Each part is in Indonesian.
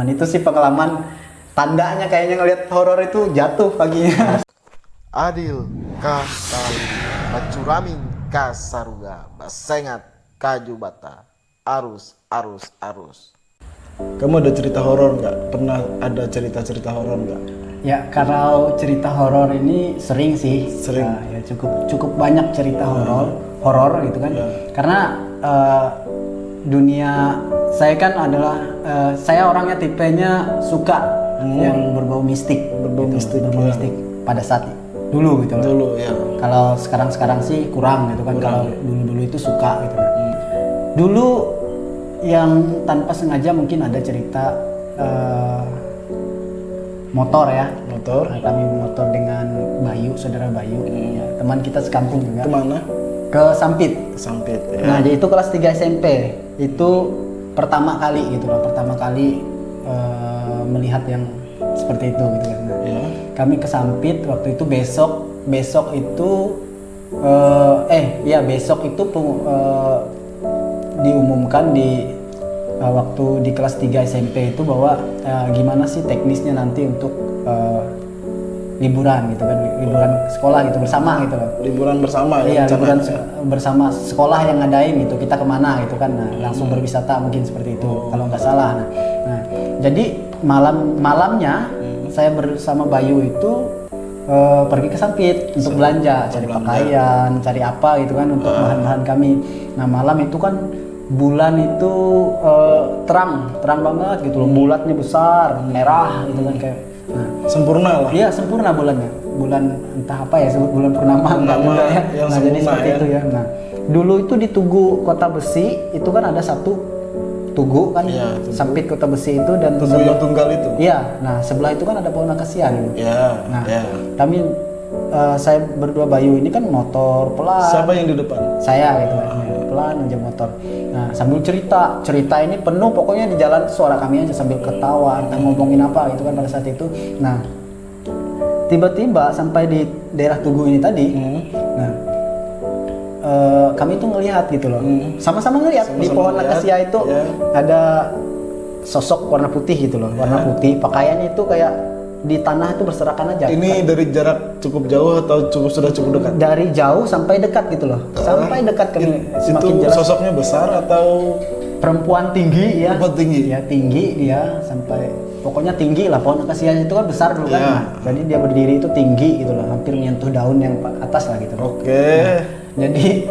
Itu sih pengalaman tandanya kayaknya ngelihat horor itu jatuh paginya. Adil kali Bacuramin Kasaruga Basengat Kaju Bata Arus arus arus. Kamu ada cerita horor nggak? Pernah ada cerita-cerita horor nggak? Ya kalau cerita horor ini sering sih. Sering. Ya cukup banyak cerita horor gitu kan. Karena dunia saya kan adalah saya orangnya tipenya suka yang berbau mistik, Berbau mistik, berbau ya. mistik pada saat dulu gitu loh. Dulu ya. Kalau sekarang sih kurang gitu kan. Kalau dulu itu suka gitu kan. Dulu yang tanpa sengaja mungkin ada cerita motor ya. Motor. Kami motor dengan Bayu, saudara Bayu, ya, teman kita sekampung juga. Kemana? Ke Sampit. Sampit ya. Nah, jadi itu kelas 3 SMP. Itu pertama kali gitu loh, pertama kali melihat yang seperti itu gitu kan. Nah, Ya. kami ke Sampit waktu itu besok itu besok itu diumumkan di waktu di kelas 3 SMP itu bahwa gimana sih teknisnya nanti untuk liburan gitu kan, liburan sekolah gitu bersama gitu loh. Liburan bersama Iya, ya. liburan bersama sekolah yang ngadain gitu, kita kemana gitu kan. Nah, langsung berwisata mungkin seperti itu kalau nggak salah. Nah, jadi malamnya saya bersama Bayu itu pergi ke Sampit untuk belanja, cari pakaian, cari apa gitu kan untuk bahan-bahan kami. Nah, malam itu kan bulan itu terang banget gitu loh, bulatnya besar, merah gitu kan kayak. Nah, Sempurna lah. iya sempurna bulannya, bulan entah apa ya sebut bulan purnama enggak juga ya. yang Nah jadi sempurna seperti ya. itu ya. Nah dulu itu di Tugu Kota Besi itu kan ada satu tugu kan, Iya, Tugu. Sampit Kota Besi itu dan Tugu yang tunggal itu. iya, nah sebelah itu kan ada pohon akasia gitu. Ya. Nah Ya. kami saya berdua Bayu ini kan motor pelan. Siapa yang di depan? Saya gitu kan, pelan aja motor. Nah sambil cerita ini penuh pokoknya di jalan suara kami aja sambil ketawa, entah ngomongin apa gitu kan pada saat itu. Nah tiba-tiba sampai di daerah Tugu ini tadi, nah kami tuh ngelihat gitu loh, sama-sama ngelihat di Sama-sama pohon ngelihat, akasia itu ya. ada sosok warna putih gitu loh, warna putih, pakaiannya itu kayak di tanah itu berserakan aja. Ini dari jarak cukup jauh atau cukup dekat? Dari jauh sampai dekat gitu loh, sampai dekat kami semakin Itu jelas. sosoknya besar atau Perempuan tinggi ya. Perempuan tinggi? Ya tinggi dia sampai pokoknya tinggi lah, pohon akasia itu kan besar dulu kan. Ya. Nah, jadi dia berdiri itu tinggi gitu loh, hampir menyentuh daun yang atas lah gitu. Oke. Jadi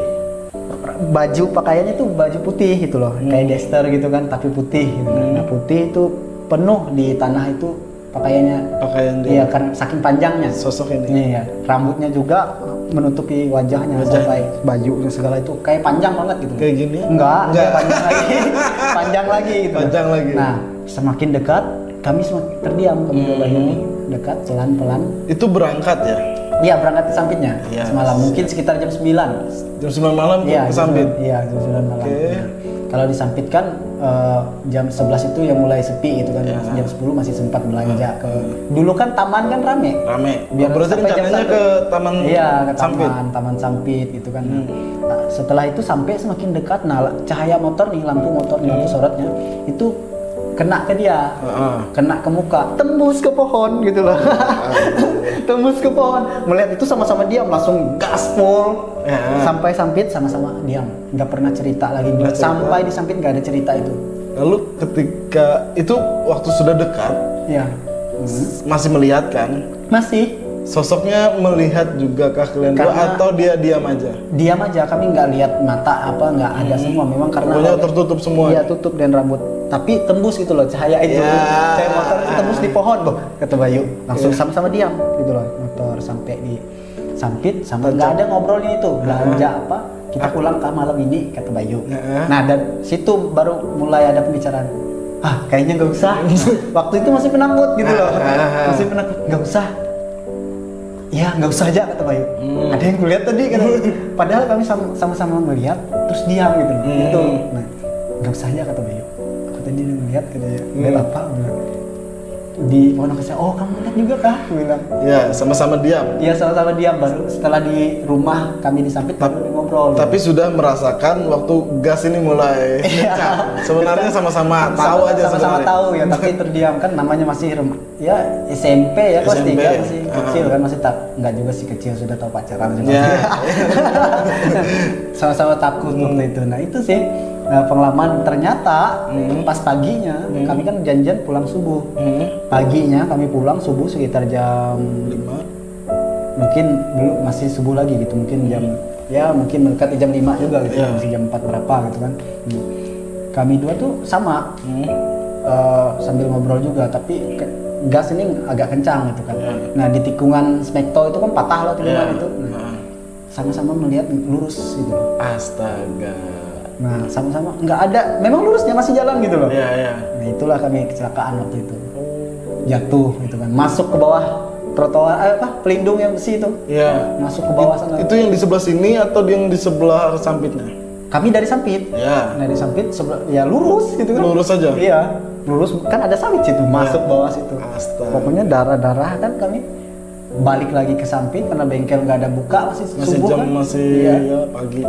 baju pakaiannya tuh baju putih gitu loh, kayak daster gitu kan tapi putih gitu. Nah, putih itu penuh di tanah itu pakaiannya. Pakaian dia. Iya, karena saking panjangnya. Sosok ini. Iya, rambutnya juga menutupi wajahnya sampai baju dan segala itu kayak panjang banget gitu. Kayak gini? Enggak. Enggak. Panjang lagi. Panjang lagi gitu. Panjang lagi. Nah, semakin dekat kami semakin terdiam, kami dua Bayu ini dekat pelan-pelan. Itu berangkat ya? Iya, berangkat ke Sampitnya Iya. semalam, mungkin sekitar jam 9. Jam 9 malam Iya, ke Sampit. Iya, jam 9 malam. Oke. Iya. Kalau di Sampit kan jam 11 itu yang mulai sepi gitu kan. Iya. Jam 10 masih sempat belanja ke. Dulu kan taman kan rame. Rame. Biar Berarti sampai jam rencananya 1. ke Taman Iya, ke Sampit. taman Sampit gitu kan. Nah, setelah itu sampai semakin dekat, nah cahaya motor nih, lampu motor nih, lampu sorotnya itu kena ke dia, kena ke muka, tembus ke pohon gitu loh. Tembus ke pohon. Melihat itu sama-sama diam, langsung gaspol. Ya. Sampai Sampit sama-sama diam, nggak pernah cerita lagi. Nggak cerita. Sampai di Sampit nggak ada cerita itu. Lalu ketika itu waktu sudah dekat Ya, masih melihat kan? masih Sosoknya melihat juga kah kalian dua Karena- atau dia diam aja? diam aja, kami nggak lihat mata apa, nggak ada semua. Memang karena Pokoknya tertutup semua. Iya, tutup dan rambut. Tapi tembus gitu loh cahaya itu. Ya. Cahaya motor itu tembus di pohon, boh, kata Bayu. Langsung sama-sama diam gitu loh. Motor sampai di Sampit, sampai nggak ada ngobrolin itu. Belanja apa? Kita pulang ke malam ini, kata Bayu. Nah, dan situ baru mulai ada pembicaraan. Ah, kayaknya nggak usah. Waktu itu masih penakut gitu loh. Masih penakut. Nggak usah. Ya nggak usah aja, kata Bayu. Ada yang kulihat tadi kata. Padahal kami sama-sama melihat terus diam gitu. Itu. Nah, nggak usah aja, kata Bayu. Aku tadi ngeliat katanya. Ngeliat apa? Bilang. di pondok kesehatan, oh kamu lihat juga kah? Aku bilang. Ya, sama-sama diam. Iya sama-sama diam, baru setelah di rumah kami di Sampit baru ngobrol. Tapi sudah merasakan waktu gas ini mulai pecah. Sebenarnya sama-sama tahu aja sama-sama sebenarnya. tahu ya, tapi terdiam kan namanya masih ya SMP ya kelas SMP, 3 masih kecil kan, masih enggak juga sih kecil, sudah tahu pacaran juga. Ya. Sama-sama takut waktu itu. Nah, itu sih pengalaman. Ternyata pas paginya kami kan janjian pulang subuh. Paginya kami pulang subuh sekitar jam 5. mungkin dulu masih subuh lagi gitu, mungkin jam ya mungkin mendekati jam 5 juga gitu, Yeah. masih jam 4 berapa gitu kan. Kami dua tuh sama sambil ngobrol juga, tapi gas ini agak kencang gitu kan. Nah di tikungan Smekto itu kan patah lah tikungan itu. Nah, sama-sama melihat lurus gitu loh. Astaga. Nah sama-sama nggak ada, memang lurusnya masih jalan gitu loh. Iya, iya. Nah itulah kami kecelakaan waktu itu, jatuh gitu kan, masuk ke bawah trotoar pelindung yang besi itu, Iya. masuk ke bawah sana. Itu yang di sebelah sini atau yang di sebelah Sampitnya? Kami dari Sampit, Ya. dari Sampit ya lurus gitu kan. Lurus aja? Iya, lurus kan ada sawit situ, masuk bawah situ. Astaga. Pokoknya darah-darah kan kami balik lagi ke Sampit karena bengkel nggak ada buka, masih subuh jam kan. masih Iya. ya, pagi.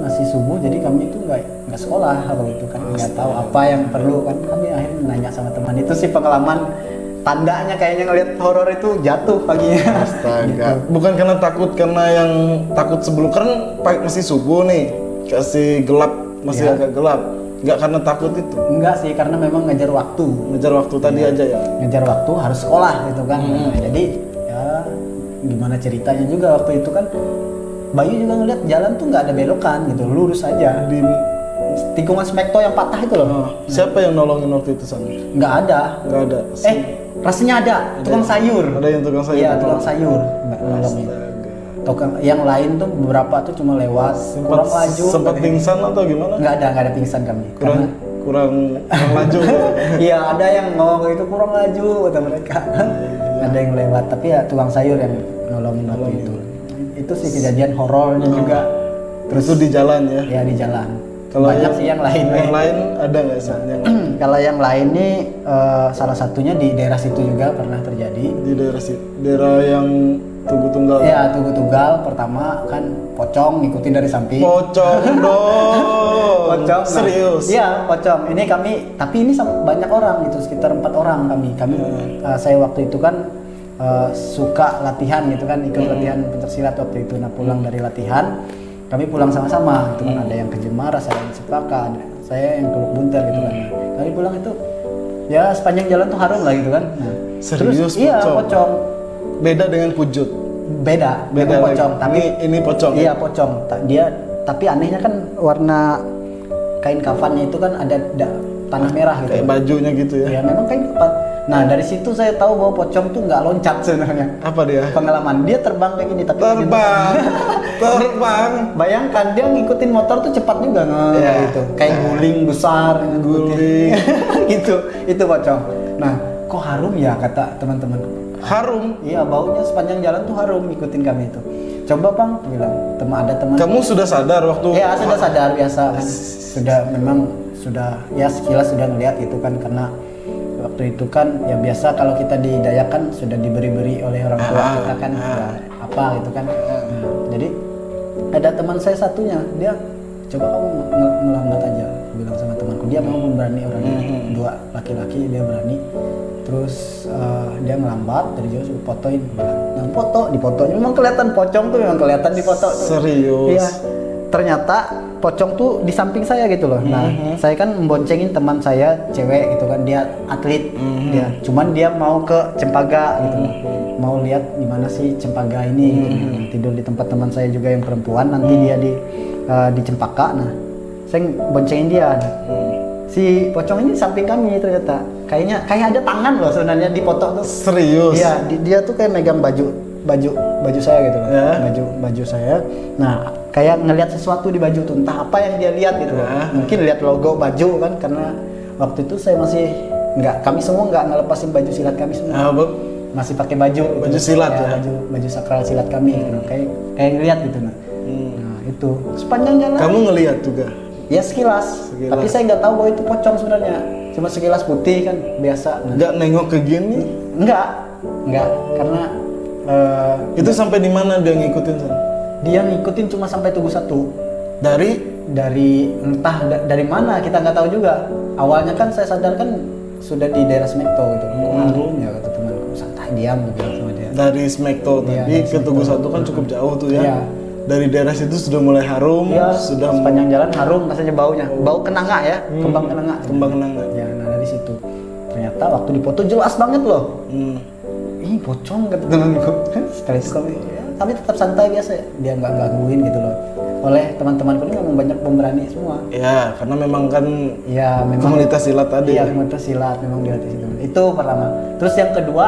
Masih subuh, jadi kami itu nggak sekolah kalau itu kan, nggak tahu apa yang perlu kan. Kami akhirnya nanya sama teman, itu sih pengalaman tandanya kayaknya ngelihat horor itu jatuh paginya. Astaga. Gitu. Bukan karena takut, karena yang takut sebelum kan masih subuh nih, kasih gelap, masih Iya. agak gelap. Nggak karena takut itu. Enggak sih, karena memang ngejar waktu. Ngejar waktu tadi aja ya. Ngejar waktu harus sekolah gitu kan. Nah, jadi ya gimana ceritanya juga waktu itu kan, Bayu juga ngeliat jalan tuh nggak ada belokan gitu, lurus aja di tikungan Smekto yang patah itu loh. Oh, siapa yang nolongin waktu itu sana? Nggak ada. Nggak ada. Rasanya ada tukang sayur. Ada yang tukang sayur. Iya, tukang sayur nggak nolongin. Astaga. Tukang yang lain tuh beberapa tuh cuma lewat, kurang laju. Sempat pingsan atau gimana? Nggak ada pingsan kami. Kurang laju. Iya, ada yang ngomong itu kurang laju kata mereka. Ada yang lewat, tapi ya tukang sayur yang nolongin waktu itu. Itu sih kejadian horornya juga. Terus itu di jalan ya. Ya di jalan. Kalau Banyak sih yang lain. Yang lain ada nggak sih? Yang Kalau yang lain nih salah satunya di daerah situ juga pernah terjadi. di daerah yang Tugu Tunggal. Ya, Tugu Tunggal pertama kan pocong ngikutin dari samping. Pocong dong. Pocong. Nah, Serius. Iya, pocong. Ini kami, tapi ini banyak orang itu, sekitar 4 orang kami. Saya waktu itu kan suka latihan gitu kan, ikut latihan pencaksilat waktu itu. Nah, pulang dari latihan, kami pulang sama-sama. Itu kan ada yang ke Jemara, saya yang Cepaka, saya yang ke Lubuk Bunter gitu kan. Nah, kami pulang itu ya sepanjang jalan tuh harum lah gitu kan. Nah, Serius, iya, pocong? pocong. Beda dengan pujut. Beda Beda memang pocong, lagi. tapi ini pocong. iya pocong. Dia tapi anehnya kan warna kain kafannya itu kan ada tanah merah gitu. Kayak bajunya gitu ya. Ya memang kain kafan. Nah dari situ saya tahu bahwa pocong tuh nggak loncat sebenarnya. Apa dia? Pengalaman dia terbang kayak gini tapi Terbang. Bayangkan dia ngikutin motor tuh cepat juga Iya. gitu. Kayak guling besar Guling. gitu. Itu pocong. Nah, kok harum ya kata teman-teman. Harum. Iya, baunya sepanjang jalan tuh harum, ngikutin kami itu. Coba Bang, bilang, ada teman. Kamu sudah sadar waktu? Ya, sudah sadar biasa kan. Sudah ya sekilas sudah ngeliat gitu kan, karena waktu itu kan ya biasa kalau kita di Dayak kan sudah diberi-beri oleh orang tua kita kan ya, apa gitu kan. Nah, jadi ada teman saya satunya, dia coba kamu melambat aja, bilang sama temanku. Dia mau berani orangnya, 2 laki-laki, dia berani. Terus dia ngelambat dari jauh suruh fotoin, nah difotonya memang kelihatan pocong tuh, memang kelihatan di foto tuh. Serius. Iya, ternyata pocong tuh di samping saya gitu loh. Nah, saya kan memboncengin teman saya cewek gitu kan, dia atlet, dia cuman dia mau ke Cempaka gitu, mau lihat di mana sih Cempaka ini, gitu. Tidur di tempat teman saya juga yang perempuan, nanti dia di Cempaka. Nah, saya boncengin dia. Si pocong ini di samping kami ternyata. Kayak ada tangan loh sebenarnya di foto tuh. Serius. Iya, dia tuh kayak megang baju saya gitu loh. Ya. Baju saya. Nah, kayak ngelihat sesuatu di baju tuh, entah apa yang dia lihat gitu loh. Mungkin lihat logo baju kan, karena waktu itu saya masih kami semua nggak ngelepasin baju silat kami semua. Masih pakai baju silat ya. Baju sakral silat kami gitu. Kayak ngelihat gitu nah. Nah, itu sepanjang jalan. Kamu ngelihat juga? Ya sekilas. Tapi saya nggak tahu bahwa itu pocong sebenarnya. cuma sekilas putih kan biasa. Nah, Nggak nengok ke gini. enggak, karena Itu sampai di mana dia ngikutin San? dia ngikutin cuma sampai Tugu 1. Dari Entah dari mana kita nggak tahu juga. Awalnya kan saya sadar kan sudah di daerah Smekto gitu. Kok harum ya kata temanku, santai diam gue bilang sama dia. dari Smekto Iya, tadi dari ke Tugu Smekto. 1 kan cukup jauh tuh ya. Iya. Dari daerah situ sudah mulai harum, Iya, sudah sepanjang jalan harum rasanya baunya. Bau kenanga ya, kembang kenanga. kembang kenanga. Ya, nah dari situ. Ternyata waktu dipoto jelas banget loh. Hmm. Ih, pocong kata temanku. Sekali-sekali ya, kami tetap santai biasa ya. Dia nggak gangguin gitu loh. Oleh teman-temanku ini memang banyak pemberani semua. Ya, karena memang kan Ya, memang komunitas silat tadi. iya, Ya. komunitas silat memang di situ. Itu pertama. Terus yang kedua,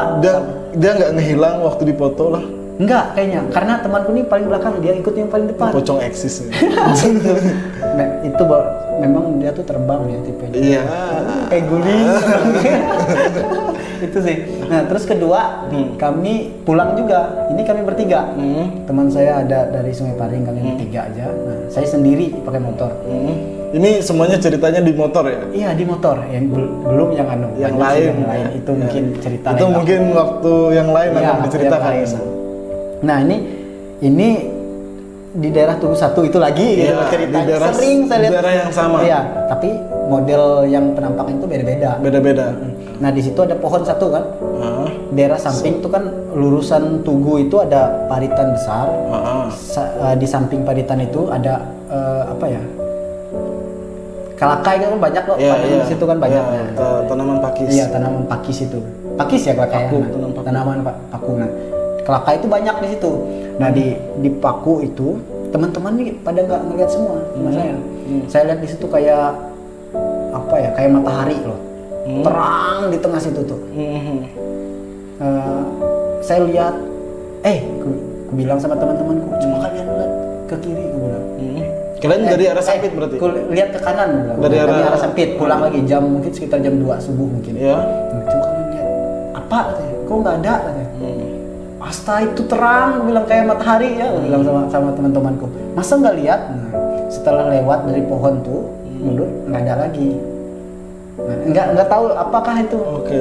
Dia nggak ngehilang waktu dipoto lah. enggak kayaknya, karena temanku ini paling belakang, dia ikut yang paling depan. Pocong eksis. Ya. Nah, itu memang dia tuh terbang ya tipenya. Iya. Kayak guling. Itu sih. Nah, terus kedua, kami pulang juga. Ini kami bertiga. Teman saya ada dari Sungai Paring, kami bertiga aja. Nah, saya sendiri pakai motor. Ini semuanya ceritanya di motor ya? Iya, di motor. Yang belum yang anu. Yang banyak sih lain. yang lain. Itu Ya. mungkin cerita Itu lain. mungkin waktu yang lain Iya, akan yang diceritakan. lain. Nah, ini di daerah Tugu 1 itu lagi Iya, gitu ceritanya. di daerah- Sering saya di lihat daerah yang sama. Iya, tapi model yang penampakan itu beda-beda. Beda-beda. Nah, di situ ada pohon satu kan. Ah, Daerah samping itu kan lurusan Tugu itu ada paritan besar. ah, Di samping paritan itu ada apa ya? Kalakai kan banyak loh, Iya, padang iya. di situ kan banyak. Iya, tanaman pakis. Iya, tanaman pakis itu. Pakis ya kalakai. Paku, Nah, tanam paku. tanaman paku. Nah, kalakai itu banyak di situ. Nah, di paku itu teman-teman nih pada nggak ngeliat semua, cuma saya. Saya lihat di situ kayak apa ya? Kayak matahari loh. Terang di tengah situ tuh. Mhm. Saya lihat, aku bilang sama teman-temanku, coba kalian lihat ke kiri, aku bilang. Kalian dari arah Sampit berarti? Aku lihat ke kanan, aku bilang. Dari Kami arah- arah Sampit, pulang lagi jam mungkin sekitar jam 2 subuh mungkin. Iya. Nah, coba kalian lihat, apa katanya? Kok nggak ada katanya? Asta itu terang, aku bilang kayak matahari ya, aku bilang sama teman-temanku. Masa nggak lihat? Nah, setelah lewat dari pohon tuh, mundur nggak ada lagi. Nah, nggak tahu apakah itu. Oke.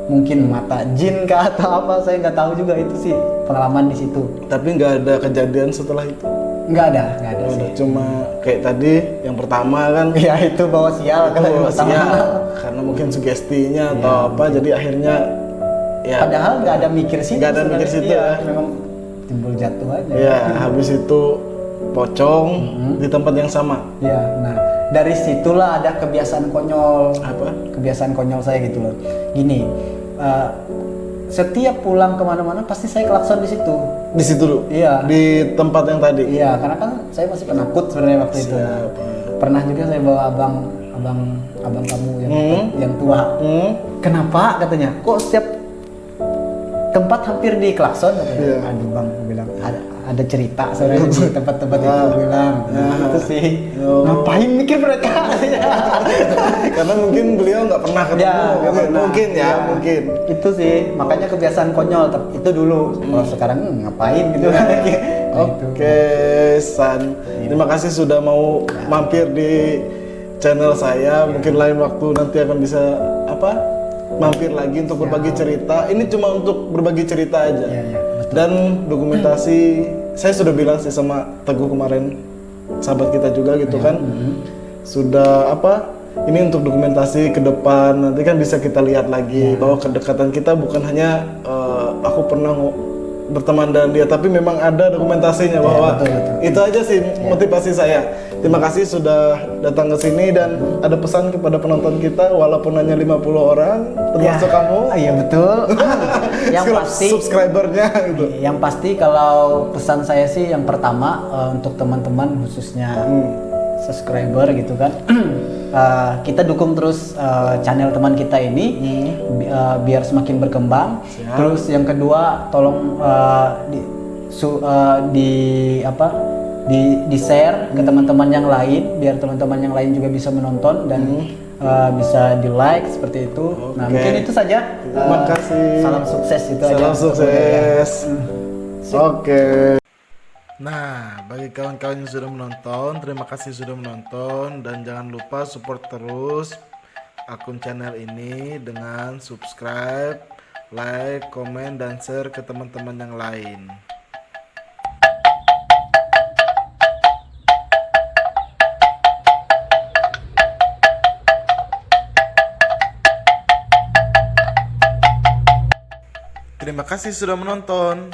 Mungkin mata jin kah atau apa, saya nggak tahu juga. Itu sih pengalaman di situ. Tapi nggak ada kejadian setelah itu. Nggak ada sih. Udah cuma kayak tadi yang pertama kan. Ya itu bawa sial kan yang pertama. Sial. Karena mungkin sugestinya atau apa, jadi akhirnya ya. Padahal nggak ada mikir situ. Nggak ada mikir sebenarnya. situ Iya, ya. memang timbul jatuh aja. Ya, habis itu pocong di tempat yang sama. Ya, nah dari situlah ada kebiasaan konyol. Apa? Kebiasaan konyol saya gitu loh. Gini, setiap pulang kemana-mana pasti saya klakson di situ. Di situ dulu. Iya. Di tempat yang tadi. Iya, karena kan saya masih penakut sebenarnya waktu itu. Siap. Pernah juga saya bawa abang kamu yang tua. Kenapa katanya? Kok setiap tempat hampir di klakson katanya. Iya. Aduh bang, aku bilang ada cerita sebenarnya di tempat-tempat itu, aku bilang. Itu sih. Oh. Ngapain mikir mereka? Karena mungkin beliau nggak pernah ketemu. Ya, nggak pernah. Mungkin ya, Ya. mungkin. Itu sih, makanya kebiasaan konyol itu dulu. Kalau sekarang ngapain gitu. Nah, itu. Oke, San. Terima kasih sudah mau mampir di channel saya. Mungkin lain waktu nanti akan bisa mampir lagi untuk berbagi cerita. Ini cuma untuk berbagi cerita aja. Iya, iya, betul. Dan dokumentasi, saya sudah bilang sih sama Teguh kemarin, sahabat kita juga gitu kan. Sudah ini untuk dokumentasi ke depan, nanti kan bisa kita lihat lagi bahwa kedekatan kita bukan hanya aku pernah berteman dengan dia, tapi memang ada dokumentasinya bahwa betul, betul. itu aja sih motivasi saya. Terima kasih sudah datang ke sini dan ada pesan kepada penonton kita walaupun hanya 50 orang termasuk kamu. Iya betul. Yang pasti subscribernya gitu. Yang pasti kalau pesan saya sih yang pertama untuk teman-teman khususnya subscriber gitu kan, kita dukung terus channel teman kita ini biar semakin berkembang. Siap. Terus yang kedua tolong di share ke teman-teman yang lain biar teman-teman yang lain juga bisa menonton dan bisa di like seperti itu. Nah Oke. mungkin itu saja. Terima kasih. Salam sukses itu aja. Salam sukses. Oke. Nah, bagi kawan-kawan yang sudah menonton, terima kasih sudah menonton dan jangan lupa support terus akun channel ini dengan subscribe, like, komen, dan share ke teman-teman yang lain. Terima kasih sudah menonton.